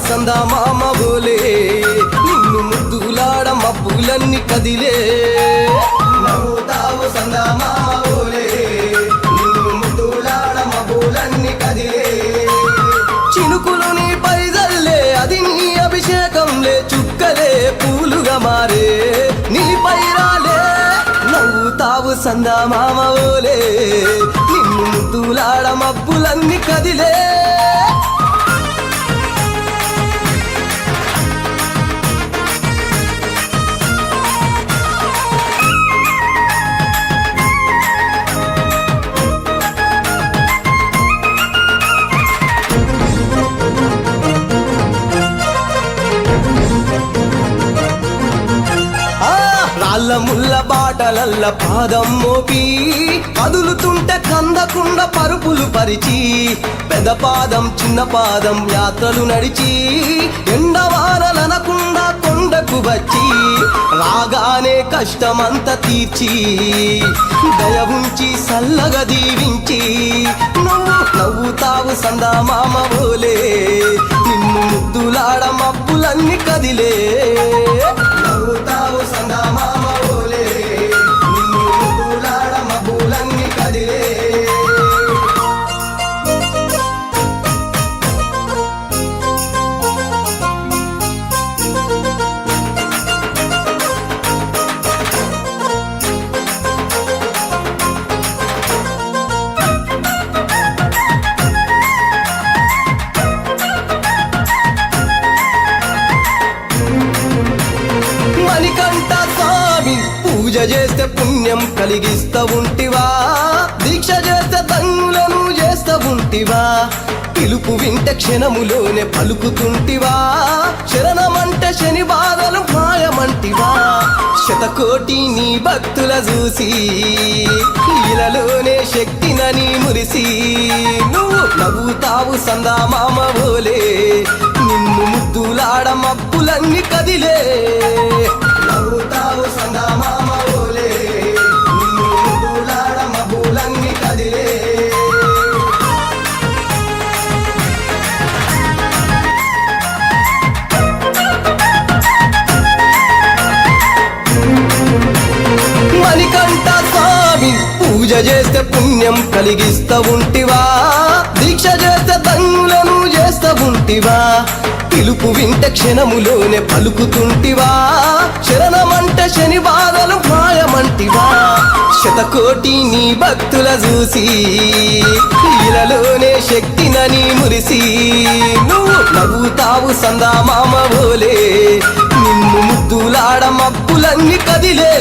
సందా మామ బోలే నిన్ను ముద్దులాడ మబ్బులన్నీ కదిలే నవ్వుతావు సందా మామ బోలే నిన్ను ముద్దులాడ మబ్బులన్నీ కదిలే చినుకులు నీ పైదల్లే అది నీ అభిషేకంలే చుక్కలే పూలుగా మారే నీ పైరాలే నవ్వుతావు సందా మామ బోలే నిన్ను ముద్దులాడ మబ్బులన్నీ కదిలే రాళ్ళ ముళ్ళ బాటలల్ల పాదం మోపి కదులుతుంటే కందకుండా పరుపులు పరిచి పెద్ద పాదం చిన్న పాదం యాత్రలు నడిచి ఎండవానలనకుండా కొండకు వచ్చి రాగానే కష్టమంతా తీర్చి దయ ఉంచి సల్లగా దీవించి నువ్వు నవ్వుతావు సందా మామ బోలే నిన్ను ముద్దులాడ మబ్బులన్నీ కదిలే నవ్వుతావు సందా మామ బోలే నిన్ను ముద్దులాడ మబ్బులన్నీ కదిలే మణికంఠ స్వామి పూజ చేస్తే పుణ్యం కలిగిస్తా ఉంటివా దీక్ష చేస్తే ధన్యులను చేస్తా ఉంటివా పిలుపు వింటే క్షణములోనే పలుకుతుంటివా శరణమంటే శని బాధలు మాయమంటివా శతకోటి నీ భక్తుల చూసి ఇలలోనే శక్తినని మురిసి నువ్వు నవ్వుతావు సందా మామ బోలే నిన్ను ముద్దులాడ మబ్బులన్నీ కదిలే నవ్వుతావు సందా మామ బోలే నిన్ను ముద్దులాడ మబ్బులన్నీ కదిలే మణికంఠ స్వామి పూజ చేస్తే పుణ్యం కలిగిస్తా ఉంటివా దీక్ష చేస్తే ధన్యులను చేస్తా ఉంటివా పిలుపు వింటే క్షణములోనే పలుకుతుంటివా శరణమంటే శని బాధలు మాయమంటివా శతకోటి నీ భక్తుల చూసి ఇలలోనే శక్తినని మురిసి నువ్వు నవ్వుతావు సందా మామ బోలే నిన్ను ముద్దులాడ మబ్బులన్నీ కదిలే